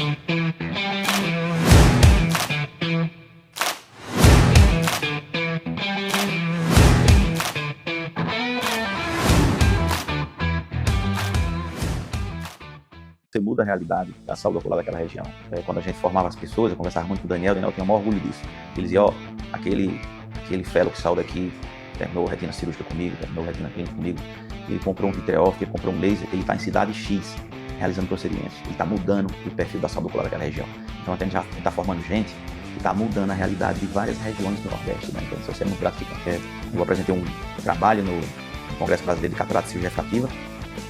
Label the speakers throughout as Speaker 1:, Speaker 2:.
Speaker 1: Você muda a realidade da saúde ocular daquela região. Quando a gente formava as pessoas, eu conversava muito com o Daniel tinha o maior orgulho disso. Ele dizia, aquele fellow que saiu daqui, terminou retina cirúrgica comigo, terminou retina clínica comigo, ele comprou um vitreógrafo, ele comprou um laser, ele está em cidade X, realizando procedimentos. Ele está mudando o perfil da saúde ocular daquela região. Então a gente já está formando gente que está mudando a realidade de várias regiões do Nordeste, né? Então isso é muito gratificante. Eu apresentei um trabalho no Congresso Brasileiro de Catarata e Cirurgia Refrativa,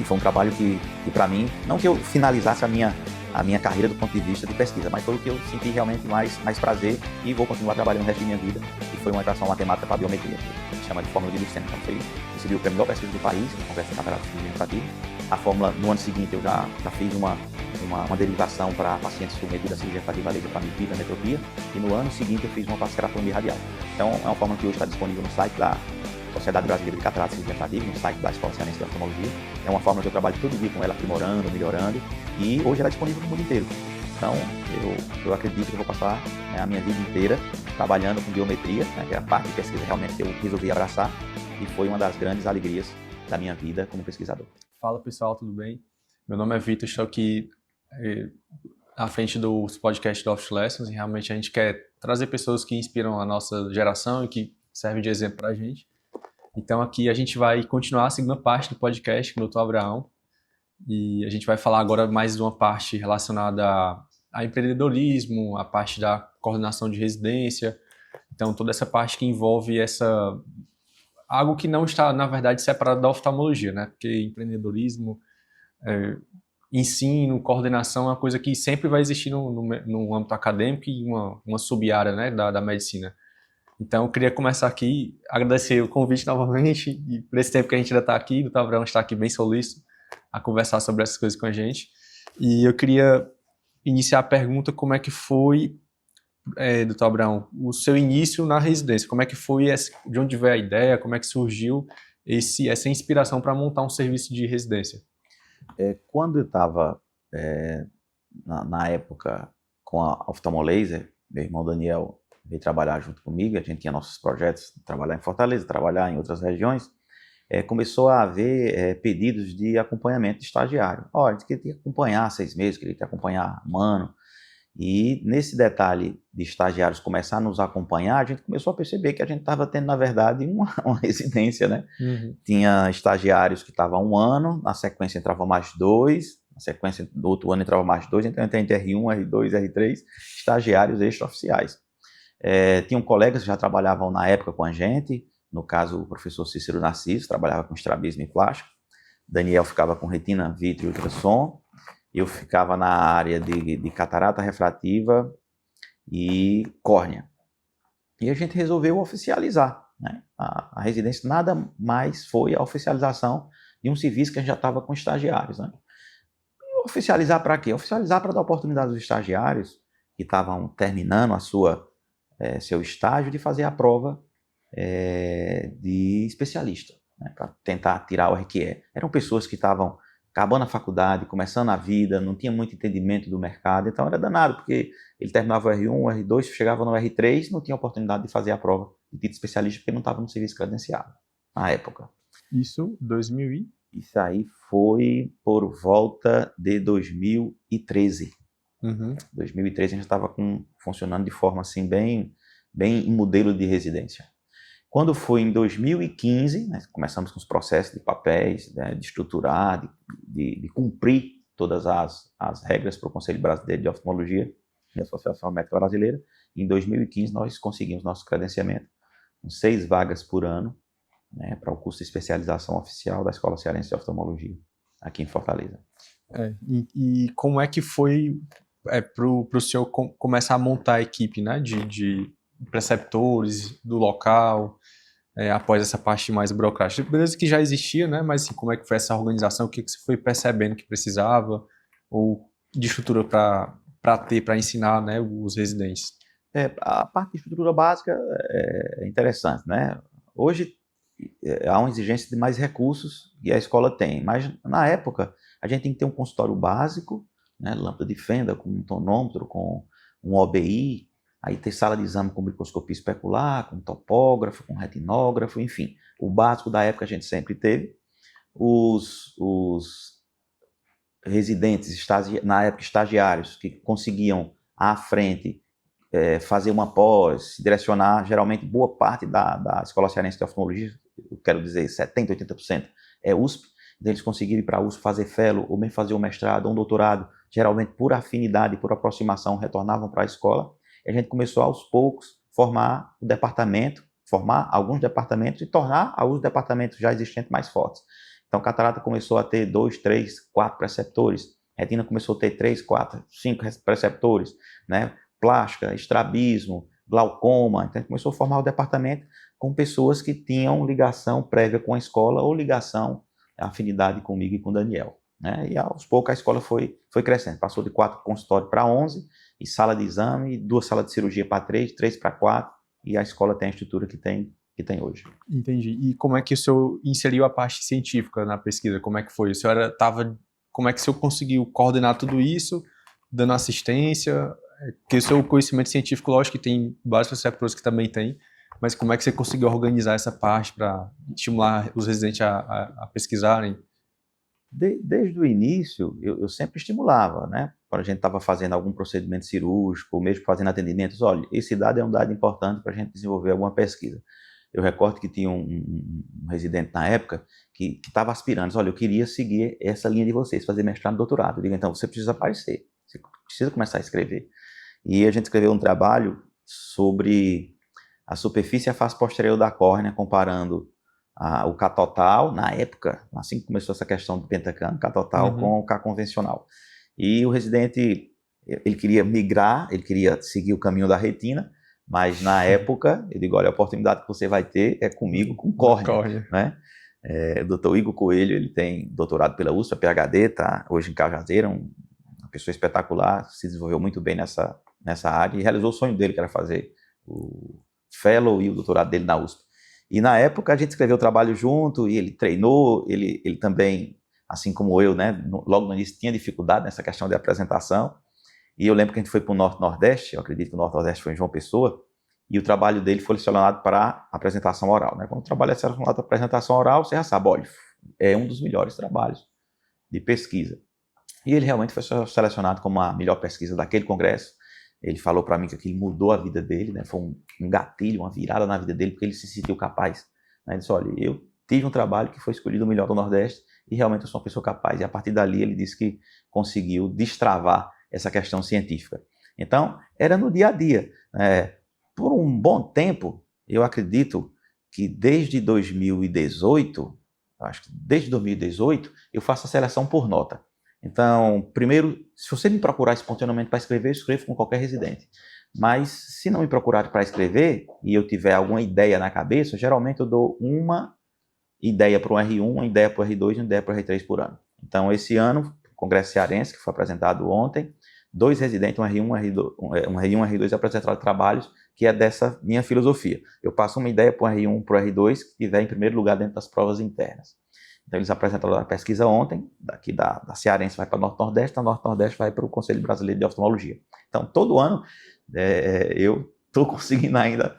Speaker 1: e foi um trabalho que para mim, não que eu finalizasse a minha carreira do ponto de vista de pesquisa, mas foi o que eu senti realmente mais prazer e vou continuar trabalhando o resto da minha vida, e foi uma equação matemática para a biometria, que se chama de fórmula de Lucena. Então recebi o prêmio da pesquisa do país, no Congresso de Catarata e Cirurgia Refrativa. A fórmula, no ano seguinte, eu já fiz uma derivação para pacientes submetidos à cirurgia refrativa laser para miopia e metropia, e no ano seguinte eu fiz uma para esclerotomia radial. Então é uma fórmula que hoje está disponível no site da Sociedade Brasileira de Catarata e Cirurgia Refrativa, no site da Escola Cearense de Oftalmologia. É uma fórmula que eu trabalho todo dia com ela, aprimorando, melhorando, e hoje ela é disponível no mundo inteiro. Então, eu acredito que eu vou passar a minha vida inteira trabalhando com biometria, né, que é a parte de pesquisa realmente que eu resolvi abraçar, e foi uma das grandes alegrias da minha vida como pesquisador.
Speaker 2: Fala pessoal, tudo bem? Meu nome é Vitor, estou aqui à frente dos podcasts do Office Lessons, e realmente a gente quer trazer pessoas que inspiram a nossa geração e que servem de exemplo para a gente. Então aqui a gente vai continuar a segunda parte do podcast com o Dr. Abraão, e a gente vai falar agora mais de uma parte relacionada a empreendedorismo, a parte da coordenação de residência, então toda essa parte que envolve algo que não está, na verdade, separado da oftalmologia, né? Porque empreendedorismo, ensino, coordenação é uma coisa que sempre vai existir no âmbito acadêmico e uma sub-área, né, da medicina. Então, eu queria começar aqui, agradecer o convite novamente, e por esse tempo que a gente ainda está aqui, o Dr. Abraão está aqui bem solícito a conversar sobre essas coisas com a gente. E eu queria iniciar a pergunta, como é que foi, Dr. Abraão, o seu início na residência? Como é que foi, de onde veio a ideia, como é que surgiu essa inspiração para montar um serviço de residência?
Speaker 1: Quando eu estava, na época, com a oftalmolaser, meu irmão Daniel veio trabalhar junto comigo, a gente tinha nossos projetos, trabalhar em Fortaleza, trabalhar em outras regiões, começou a haver pedidos de acompanhamento de estagiário. A gente queria acompanhar 6 meses, queria acompanhar um ano, e nesse detalhe de estagiários começar a nos acompanhar, a gente começou a perceber que a gente estava tendo, na verdade, uma residência, né?
Speaker 2: Uhum.
Speaker 1: Tinha estagiários que estavam 1 ano, na sequência entravam mais 2, na sequência do outro ano entravam mais 2, então entre R1, R2, R3, estagiários extraoficiais. Tinham colegas que já trabalhavam na época com a gente, no caso o professor Cícero Narciso, trabalhava com estrabismo e plástico, Daniel ficava com retina, vítreo e ultrassom, eu ficava na área de catarata refrativa e córnea. E a gente resolveu oficializar, né? A residência nada mais foi a oficialização de um serviço que a gente já estava com estagiários, né? E oficializar para quê? Oficializar para dar oportunidade aos estagiários que estavam terminando seu estágio de fazer a prova de especialista, né, para tentar tirar o RQE. Eram pessoas que estavam acabando a faculdade, começando a vida, não tinha muito entendimento do mercado, então era danado, porque ele terminava o R1, o R2, chegava no R3, não tinha oportunidade de fazer a prova de título especialista, porque não estava no serviço credenciado, na época.
Speaker 2: Isso, 2000 e?
Speaker 1: Isso aí foi por volta de 2013.
Speaker 2: Uhum.
Speaker 1: 2013 a gente estava funcionando de forma assim bem em modelo de residência. Quando foi em 2015, né, começamos com os processos de papéis, né, de estruturar, de cumprir todas as regras para o Conselho Brasileiro de Oftalmologia e Associação Médica Brasileira. Em 2015 nós conseguimos nosso credenciamento com 6 vagas por ano, né, para o curso de especialização oficial da Escola Cearense de Oftalmologia, aqui em Fortaleza.
Speaker 2: E como é que foi para o senhor começar a montar a equipe, né, de preceptores do local, após essa parte mais burocrática? Beleza que já existia, né, mas assim, como é que foi essa organização? O que você foi percebendo que precisava, ou de estrutura para ensinar, né, os residentes?
Speaker 1: A parte de estrutura básica é interessante, né? Hoje há uma exigência de mais recursos e a escola tem, mas na época a gente tem que ter um consultório básico, né? Lâmpada de fenda com um tonômetro, com um OBI, aí ter sala de exame com microscopia especular, com topógrafo, com retinógrafo, enfim. O básico da época a gente sempre teve. Os residentes, na época estagiários, que conseguiam à frente fazer uma pós, direcionar, geralmente boa parte da Escola Cearense de Oftalmologia, eu quero dizer 70%, 80% é USP, então eles conseguiram ir para a USP fazer fellow, ou mesmo fazer um mestrado ou um doutorado, geralmente por afinidade, por aproximação, retornavam para a escola, e a gente começou aos poucos formar o departamento, formar alguns departamentos e tornar alguns departamentos já existentes mais fortes. Então, catarata começou a ter 2, 3, 4 preceptores, retina começou a ter 3, 4, 5 preceptores, né? Plástica, estrabismo, glaucoma. Então, a gente começou a formar o departamento com pessoas que tinham ligação prévia com a escola ou ligação, afinidade comigo e com o Daniel, né? E aos poucos a escola foi crescendo. Passou de 4 consultórios para 11, e sala de exame, 2 salas de cirurgia para 3, 3 para 4, e a escola tem a estrutura que tem hoje.
Speaker 2: Entendi. E como é que o senhor inseriu a parte científica na pesquisa? Como é que foi? Como é que o senhor conseguiu coordenar tudo isso, dando assistência? Porque o seu conhecimento científico, lógico que tem vários preceptores que também tem, mas como é que você conseguiu organizar essa parte para estimular os residentes a pesquisarem?
Speaker 1: Desde o início, eu sempre estimulava, né? Quando a gente estava fazendo algum procedimento cirúrgico, ou mesmo fazendo atendimentos, olha, esse dado é um dado importante para a gente desenvolver alguma pesquisa. Eu recordo que tinha um residente na época que estava aspirando, olha, eu queria seguir essa linha de vocês, fazer mestrado e doutorado. Eu digo, então, você precisa aparecer, você precisa começar a escrever. E a gente escreveu um trabalho sobre a superfície e a face posterior da córnea, comparando o K total, na época, assim que começou essa questão do pentacano, K total com o K convencional. E o residente, ele queria migrar, ele queria seguir o caminho da retina, mas na época, eu digo, olha, a oportunidade que você vai ter é comigo, com córnea, né? O doutor Igor Coelho, ele tem doutorado pela USP, PhD, tá hoje em Cajazeira, uma pessoa espetacular, se desenvolveu muito bem nessa área e realizou o sonho dele, que era fazer o fellow e o doutorado dele na USP. E na época a gente escreveu o trabalho junto e ele treinou, ele também, assim como eu, né, logo no início tinha dificuldade nessa questão de apresentação. E eu lembro que a gente foi para o Norte-Nordeste, eu acredito que o Norte-Nordeste foi em João Pessoa, e o trabalho dele foi selecionado para apresentação oral, né? Quando o trabalho é selecionado para apresentação oral, você já sabe, olha, é um dos melhores trabalhos de pesquisa. E ele realmente foi selecionado como a melhor pesquisa daquele congresso. Ele falou para mim que aquilo mudou a vida dele, né? Foi um gatilho, uma virada na vida dele, porque ele se sentiu capaz, né? Ele disse, olha, eu tive um trabalho que foi escolhido o melhor do Nordeste e realmente eu sou uma pessoa capaz. E a partir dali ele disse que conseguiu destravar essa questão científica. Então, era no dia a dia. Por um bom tempo, eu acredito que desde 2018, eu faço a seleção por nota. Então, primeiro, se você me procurar espontaneamente para escrever, eu escrevo com qualquer residente. Mas, se não me procurar para escrever, e eu tiver alguma ideia na cabeça, geralmente eu dou uma ideia para o R1, uma ideia para o R2 e uma ideia para o R3 por ano. Então, esse ano, o Congresso Cearense, que foi apresentado ontem, 2 residentes, um R1, um R1 e um R2 apresentaram trabalhos que é dessa minha filosofia. Eu passo uma ideia para o R1 para o R2 que estiver em primeiro lugar dentro das provas internas. Então, eles apresentaram a pesquisa ontem, daqui da Cearense vai para o Norte-Nordeste, da Norte-Nordeste vai para o Conselho Brasileiro de Oftalmologia. Então, todo ano, eu estou conseguindo ainda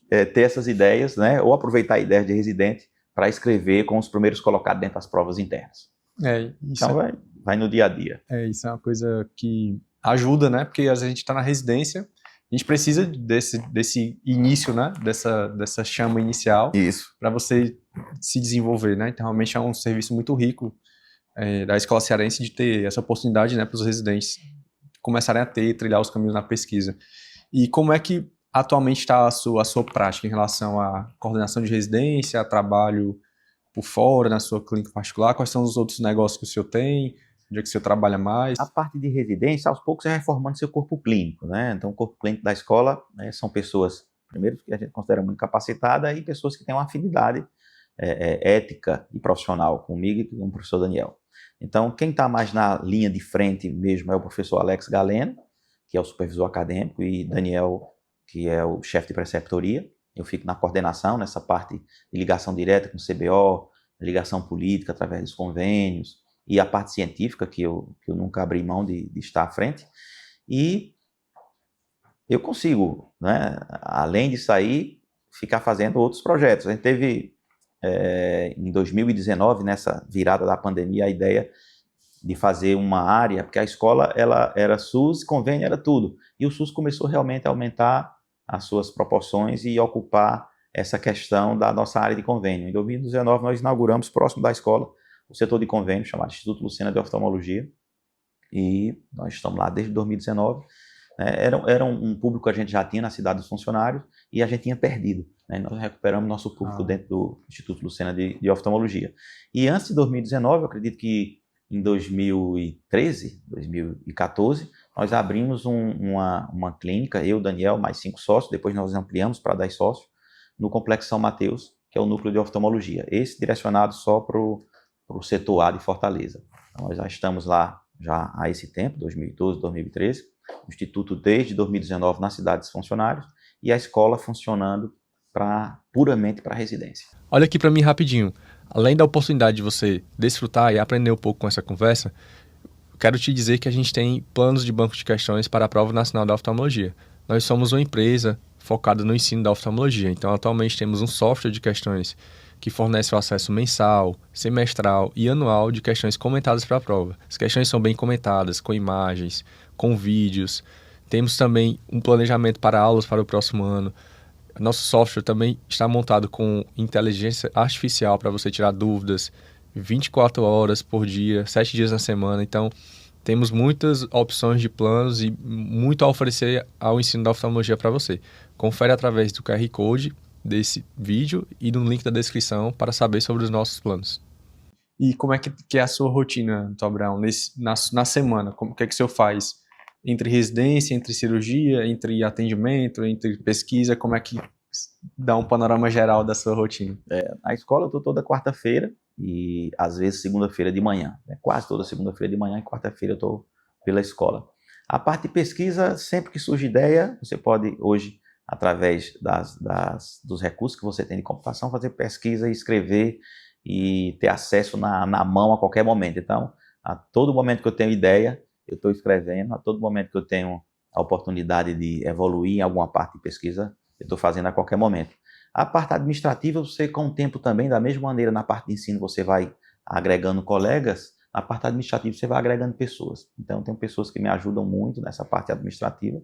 Speaker 1: ter essas ideias, né, ou aproveitar a ideia de residente para escrever com os primeiros colocados dentro das provas internas. Então, vai no dia a dia.
Speaker 2: Isso é uma coisa que ajuda, né, porque às vezes a gente está na residência, a gente precisa desse início, né, dessa chama inicial para você se desenvolver, né? Então, realmente é um serviço muito rico da Escola Cearense de ter essa oportunidade, né, para os residentes começarem a trilhar os caminhos na pesquisa. E como é que atualmente está a sua prática em relação à coordenação de residência, a trabalho por fora, na sua clínica particular? Quais são os outros negócios que o senhor tem? Onde é que o senhor trabalha mais?
Speaker 1: A parte de residência, aos poucos, é reformando seu corpo clínico, né? Então, o corpo clínico da escola, né, são pessoas, primeiro, que a gente considera muito capacitada e pessoas que têm uma afinidade ética e profissional comigo e com o professor Daniel. Então, quem está mais na linha de frente mesmo é o professor Alex Galeno, que é o supervisor acadêmico, e Daniel, que é o chefe de preceptoria. Eu fico na coordenação, nessa parte de ligação direta com o CBO, ligação política através dos convênios, e a parte científica, que eu nunca abri mão de estar à frente. E eu consigo, né, além de sair, ficar fazendo outros projetos. A gente teve, em 2019, nessa virada da pandemia, a ideia de fazer uma área, porque a escola ela era SUS, convênio era tudo. E o SUS começou realmente a aumentar as suas proporções e ocupar essa questão da nossa área de convênio. Em 2019, nós inauguramos, próximo da escola, o setor de convênio, chamado Instituto Lucena de Oftalmologia, e nós estamos lá desde 2019. Era um público que a gente já tinha na cidade dos funcionários e a gente tinha perdido. Né? Nós recuperamos nosso público dentro do Instituto Lucena de Oftalmologia. E antes de 2019, eu acredito que em 2013, 2014, nós abrimos uma clínica, eu, Daniel, mais 5 sócios, depois nós ampliamos para 10 sócios, no Complexo São Mateus, que é o núcleo de oftalmologia. Esse direcionado só para o setor A de Fortaleza. Então, nós já estamos lá já há esse tempo, 2012, 2013, o Instituto desde 2019 na cidade dos funcionários e a escola funcionando puramente para residência.
Speaker 2: Olha aqui para mim rapidinho. Além da oportunidade de você desfrutar e aprender um pouco com essa conversa, quero te dizer que a gente tem planos de banco de questões para a Prova Nacional da Oftalmologia. Nós somos uma empresa focada no ensino da oftalmologia, então atualmente temos um software de questões que fornece o acesso mensal, semestral e anual de questões comentadas para a prova. As questões são bem comentadas, com imagens, com vídeos. Temos também um planejamento para aulas para o próximo ano. Nosso software também está montado com inteligência artificial para você tirar dúvidas 24 horas por dia, 7 dias na semana. Então, temos muitas opções de planos e muito a oferecer ao ensino da oftalmologia para você. Confere através do QR Code desse vídeo e no link da descrição para saber sobre os nossos planos. E como é que é a sua rotina, Dr. Abraão, na semana? O que é que o senhor faz? Entre residência, entre cirurgia, entre atendimento, entre pesquisa, como é que dá um panorama geral da sua rotina?
Speaker 1: Na escola eu estou toda quarta-feira e às vezes segunda-feira de manhã. Quase toda segunda-feira de manhã e quarta-feira eu estou pela escola. A parte de pesquisa, sempre que surge ideia, você pode hoje, através dos recursos que você tem de computação, fazer pesquisa e escrever e ter acesso na mão a qualquer momento. Então, a todo momento que eu tenho ideia, eu estou escrevendo, a todo momento que eu tenho a oportunidade de evoluir em alguma parte de pesquisa, eu estou fazendo a qualquer momento. A parte administrativa, você com o tempo também, da mesma maneira, na parte de ensino você vai agregando colegas, na parte administrativa você vai agregando pessoas. Então, tem pessoas que me ajudam muito nessa parte administrativa,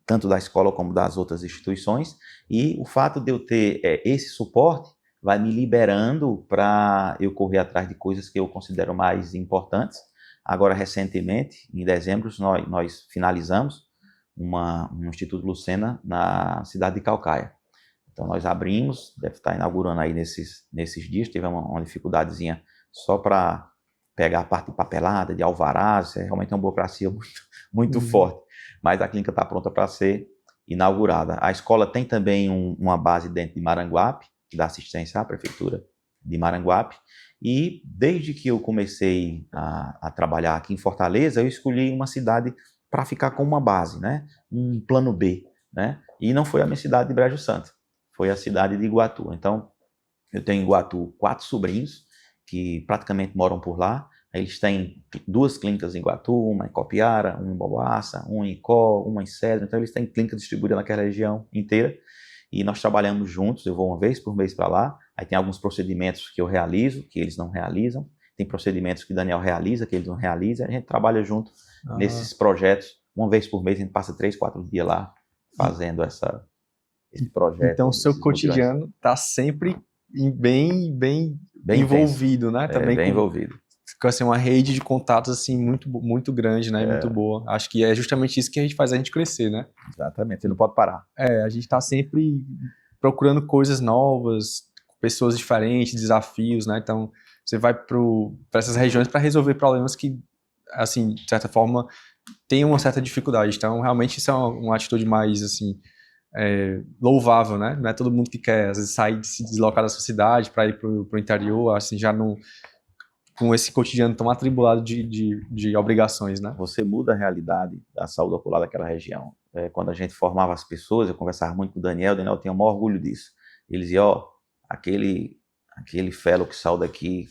Speaker 1: tanto da escola como das outras instituições, e o fato de eu ter esse suporte vai me liberando para eu correr atrás de coisas que eu considero mais importantes. Agora, recentemente, em dezembro, nós finalizamos um Instituto Lucena na cidade de Caucaia. Então, nós abrimos, deve estar inaugurando aí nesses dias, tivemos uma dificuldadezinha só para pegar a parte de papelada, de alvarás, realmente é uma burocracia muito forte, mas a clínica está pronta para ser inaugurada. A escola tem também uma base dentro de Maranguape, que dá assistência à prefeitura de Maranguape, e desde que eu comecei a trabalhar aqui em Fortaleza, eu escolhi uma cidade para ficar com uma base, né? Um plano B, né? E não foi a minha cidade de Brejo Santo, foi a cidade de Iguatu. Então, eu tenho em Iguatu 4 sobrinhos que praticamente moram por lá. Eles têm 2 clínicas em Iguatu, uma em Copiara, uma em Boboaça, uma em Icó, uma em Cedro. Então, eles têm clínicas distribuídas naquela região inteira. E nós trabalhamos juntos, eu vou uma vez por mês para lá. Aí tem alguns procedimentos que eu realizo, que eles não realizam. Tem procedimentos que o Daniel realiza, que eles não realizam. A gente trabalha junto nesses projetos. Uma vez por mês a gente passa 3, 4 dias lá fazendo esse projeto.
Speaker 2: Então o seu cotidiano está sempre bem envolvido,
Speaker 1: intenso,
Speaker 2: né? Também
Speaker 1: bem envolvido.
Speaker 2: Fica assim, uma rede de contatos assim, muito grande, né? Muito boa. Acho que é justamente isso que a gente faz a gente crescer, né?
Speaker 1: Exatamente, você não pode parar.
Speaker 2: A gente está sempre procurando coisas novas, pessoas diferentes, desafios, né? Então, você vai para essas regiões para resolver problemas que, assim, de certa forma, tem uma certa dificuldade. Então, realmente, isso é uma atitude mais, assim, louvável, né? Não é todo mundo que quer, às vezes, sair, se deslocar da sua cidade para ir para o interior, assim, já não... com esse cotidiano tão atribulado de obrigações, né?
Speaker 1: Você muda a realidade da saúde ocular daquela região. Quando a gente formava as pessoas, eu conversava muito com o Daniel tinha o maior orgulho disso. Ele dizia, aquele fellow que saiu daqui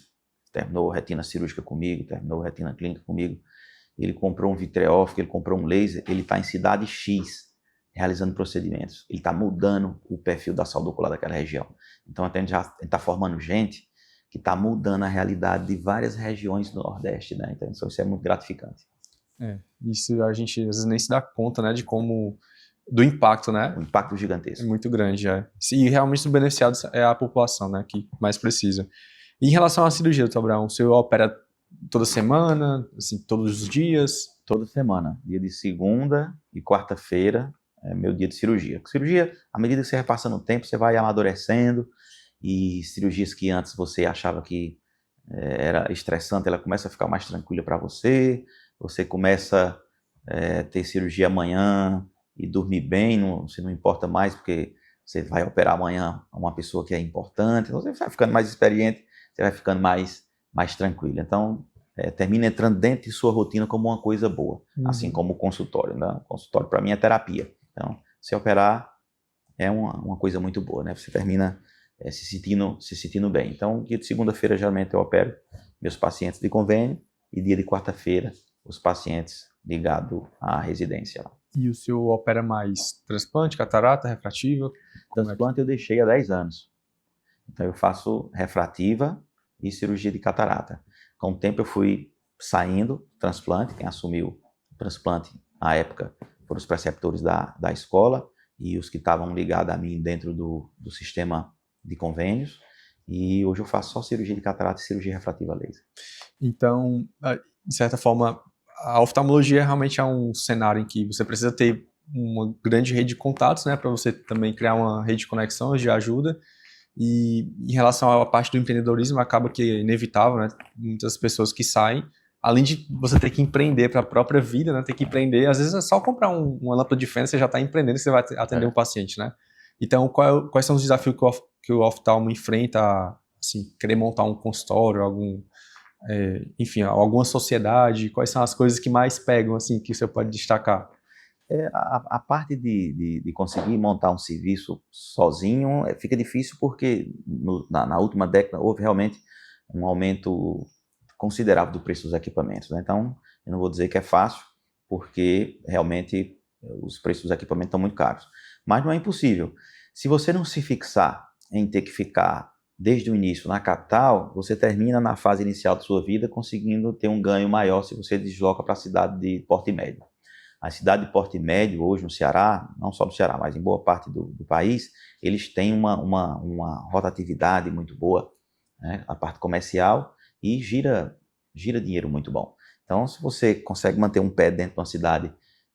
Speaker 1: terminou retina cirúrgica comigo, terminou retina clínica comigo, ele comprou um vitreófilo, ele comprou um laser, ele está em cidade X, realizando procedimentos. Ele está mudando o perfil da saúde ocular daquela região. Então, a gente já está formando gente que está mudando a realidade de várias regiões do Nordeste, né? Então, isso é muito gratificante.
Speaker 2: Isso a gente às vezes nem se dá conta, né, do impacto, né?
Speaker 1: Um impacto gigantesco.
Speaker 2: É muito grande, E realmente o beneficiado é a população, né, que mais precisa. E em relação à cirurgia, Dr. Abraão, o senhor opera toda semana, assim, todos os dias?
Speaker 1: Toda semana. Dia de segunda e quarta-feira é meu dia de cirurgia. Cirurgia, à medida que você vai passando o tempo, você vai amadurecendo, e cirurgias que antes você achava que era estressante, ela começa a ficar mais tranquila para você, você começa a ter cirurgia amanhã e dormir bem, você não importa mais, porque você vai operar amanhã uma pessoa que é importante, então você vai ficando mais experiente, você vai ficando mais tranquilo. Então, termina entrando dentro de sua rotina como uma coisa boa, assim como o consultório, né? O consultório para mim é terapia. Então, se operar é uma coisa muito boa, né? Você termina se sentindo bem. Então, dia de segunda-feira, geralmente eu opero meus pacientes de convênio, e dia de quarta-feira, os pacientes ligados à residência lá.
Speaker 2: E o senhor opera mais transplante, catarata, refrativa?
Speaker 1: Transplante eu deixei há 10 anos. Então, eu faço refrativa e cirurgia de catarata. Com o tempo eu fui saindo transplante, quem assumiu o transplante na época foram os preceptores da escola e os que estavam ligados a mim dentro do sistema de convênios, e hoje eu faço só cirurgia de catarata e cirurgia refrativa laser.
Speaker 2: Então, de certa forma, a oftalmologia realmente é um cenário em que você precisa ter uma grande rede de contatos, né, para você também criar uma rede de conexões, de ajuda. E em relação à parte do empreendedorismo, acaba que é inevitável, né? Muitas pessoas que saem, além de você ter que empreender para a própria vida, né? Ter que empreender, às vezes é só comprar uma lâmpada de fenda, você já está empreendendo, você vai atender um paciente, né? Então, quais são os desafios que o oftalmo enfrenta, assim, querer montar um consultório, enfim, alguma sociedade? Quais são as coisas que mais pegam, assim, que você pode destacar?
Speaker 1: A parte de conseguir montar um serviço sozinho fica difícil porque na última década houve realmente um aumento considerável do preço dos equipamentos, né? Então, eu não vou dizer que é fácil, porque realmente os preços dos equipamentos estão muito caros. Mas não é impossível. Se você não se fixar em ter que ficar desde o início na capital, você termina na fase inicial da sua vida conseguindo ter um ganho maior se você desloca para a cidade de porte médio. A cidade de porte médio, hoje no Ceará, não só no Ceará, mas em boa parte do país, eles têm uma rotatividade muito boa, né? A parte comercial, e gira dinheiro muito bom. Então, se você consegue manter um pé dentro de uma cidade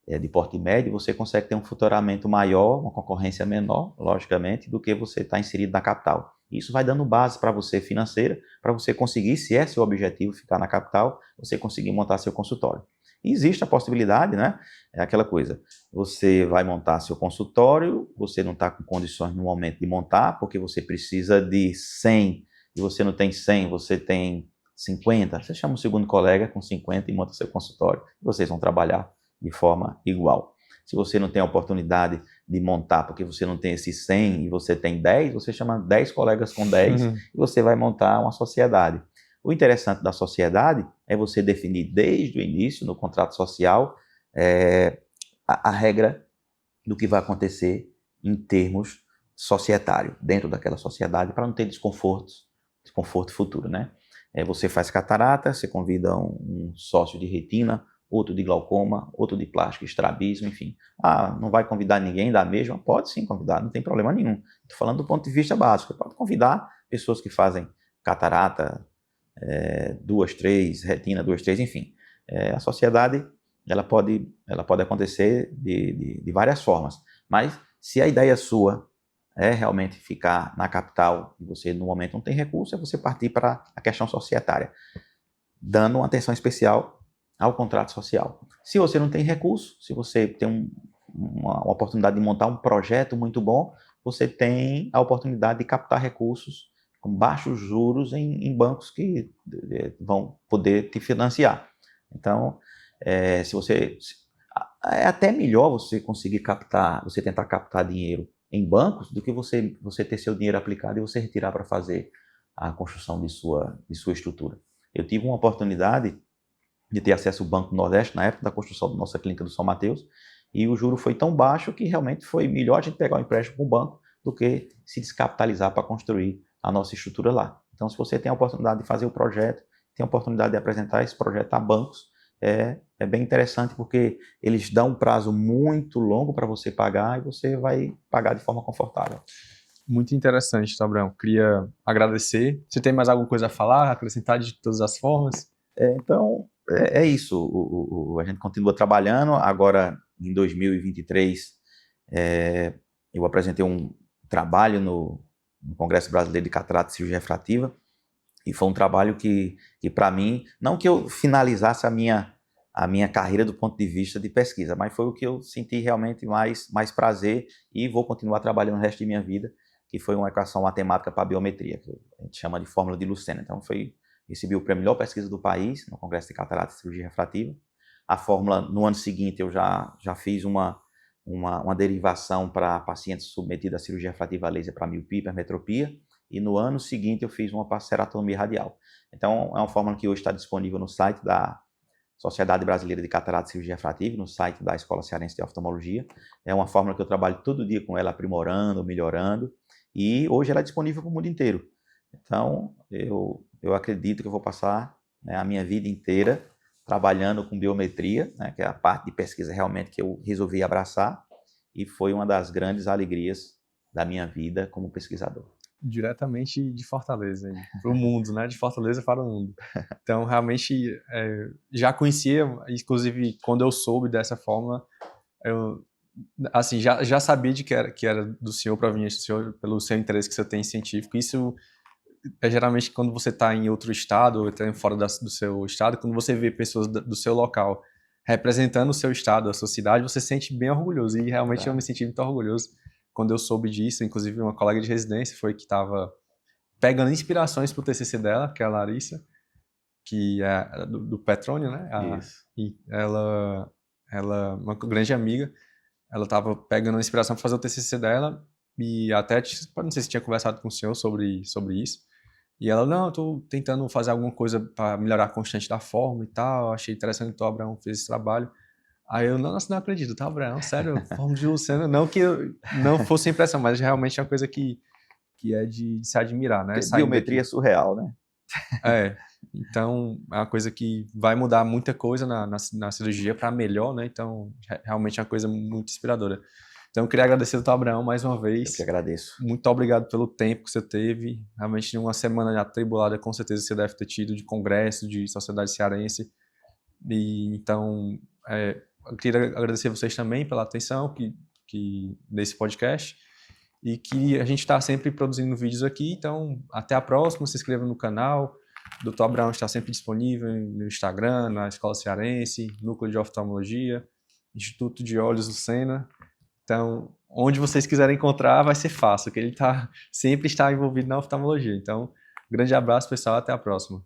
Speaker 1: de porte médio, você consegue ter um faturamento maior, uma concorrência menor, logicamente, do que você está inserido na capital. Isso vai dando base para você financeira, para você conseguir, se é seu objetivo ficar na capital, você conseguir montar seu consultório. E existe a possibilidade, né? É aquela coisa, você vai montar seu consultório, você não está com condições no momento de montar, porque você precisa de 100, e você não tem 100, você tem 50, você chama o segundo colega com 50 e monta seu consultório, e vocês vão trabalhar de forma igual. Se você não tem a oportunidade de montar porque você não tem esses 100 e você tem 10, você chama 10 colegas com 10 e você vai montar uma sociedade. O interessante da sociedade é você definir desde o início, no contrato social, a regra do que vai acontecer em termos societários, dentro daquela sociedade, para não ter desconforto futuro, né? Você faz catarata, você convida um sócio de retina, outro de glaucoma, outro de plástico, estrabismo, enfim. Não vai convidar ninguém da mesma? Pode sim convidar, não tem problema nenhum. Estou falando do ponto de vista básico. Você pode convidar pessoas que fazem catarata, 2, 3, retina 2, 3, enfim. A sociedade ela pode acontecer de várias formas, mas se a ideia sua é realmente ficar na capital e você no momento não tem recurso, é você partir para a questão societária, dando uma atenção especial ao contrato social. Se você não tem recurso, se você tem uma oportunidade de montar um projeto muito bom, você tem a oportunidade de captar recursos com baixos juros em bancos que vão poder te financiar. Então, é até melhor você conseguir você tentar captar dinheiro em bancos do que você ter seu dinheiro aplicado e você retirar para fazer a construção de sua estrutura. Eu tive uma oportunidade de ter acesso ao Banco do Nordeste na época da construção da nossa clínica do São Mateus, e o juro foi tão baixo que realmente foi melhor a gente pegar um empréstimo com o banco do que se descapitalizar para construir a nossa estrutura lá. Então, se você tem a oportunidade de fazer o projeto, tem a oportunidade de apresentar esse projeto a bancos, é bem interessante porque eles dão um prazo muito longo para você pagar e você vai pagar de forma confortável.
Speaker 2: Muito interessante, Abraão. Queria agradecer. Você tem mais alguma coisa a falar, acrescentar de todas as formas?
Speaker 1: Então, é isso. A gente continua trabalhando. Agora, em 2023, eu apresentei um trabalho no Congresso Brasileiro de Catarata e Cirurgia Refrativa, e foi um trabalho que para mim, não que eu finalizasse a minha carreira do ponto de vista de pesquisa, mas foi o que eu senti realmente mais prazer e vou continuar trabalhando o resto de minha vida, que foi uma equação matemática para a biometria, que a gente chama de fórmula de Lucena. Então, recebi o prêmio Melhor Pesquisa do país no Congresso de Catarata e Cirurgia Refrativa. A fórmula, no ano seguinte, eu já fiz uma derivação para pacientes submetidos à cirurgia refrativa a laser para miopia e hipermetropia, e no ano seguinte eu fiz uma para ceratotomia radial. Então, é uma fórmula que hoje está disponível no site da Sociedade Brasileira de Catarata e Cirurgia Refrativa, no site da Escola Cearense de Oftalmologia. É uma fórmula que eu trabalho todo dia com ela, aprimorando, melhorando, e hoje ela é disponível para o mundo inteiro. Então, eu acredito que eu vou passar, né, a minha vida inteira trabalhando com biometria, né, que é a parte de pesquisa realmente que eu resolvi abraçar, e foi uma das grandes alegrias da minha vida como pesquisador.
Speaker 2: Diretamente de Fortaleza, para o mundo, né? De Fortaleza para o mundo. Então, realmente, já conhecia, inclusive, quando eu soube dessa fórmula, eu assim, já sabia de que era do senhor, proveniente do senhor, pelo seu interesse que você tem em científico. Isso é geralmente quando você está em outro estado, ou até fora do seu estado, quando você vê pessoas do seu local representando o seu estado, a sua cidade, você se sente bem orgulhoso. E realmente eu me senti muito orgulhoso quando eu soube disso. Inclusive, uma colega de residência foi que estava pegando inspirações para o TCC dela, que é a Larissa, que é do Petrônio, né?
Speaker 1: Isso.
Speaker 2: E ela, uma grande amiga, ela estava pegando inspiração para fazer o TCC dela, e até, não sei se tinha conversado com o senhor sobre isso, e ela, não, eu tô tentando fazer alguma coisa para melhorar a constante da forma e tal, achei interessante que o Abraão fez esse trabalho. Aí eu, nossa, não acredito, tá, Abraão, sério, forma de Lucena, não que eu não fosse impressão, mas realmente é uma coisa que é de se admirar, né?
Speaker 1: Biometria é surreal, né?
Speaker 2: Então é uma coisa que vai mudar muita coisa na cirurgia para melhor, né? Então realmente é uma coisa muito inspiradora. Então eu queria agradecer ao Dr. Abraão mais uma vez.
Speaker 1: Eu que agradeço.
Speaker 2: Muito obrigado pelo tempo que você teve. Realmente uma semana atribulada, com certeza você deve ter tido, de congresso, de sociedade cearense. E então eu queria agradecer vocês também pela atenção nesse podcast. E que a gente está sempre produzindo vídeos aqui, então até a próxima, se inscreva no canal. O Dr. Abraão está sempre disponível no Instagram, na Escola Cearense, Núcleo de Oftalmologia, Instituto de Olhos Lucena. Então, onde vocês quiserem encontrar, vai ser fácil, porque ele sempre está envolvido na oftalmologia. Então, grande abraço, pessoal, até a próxima.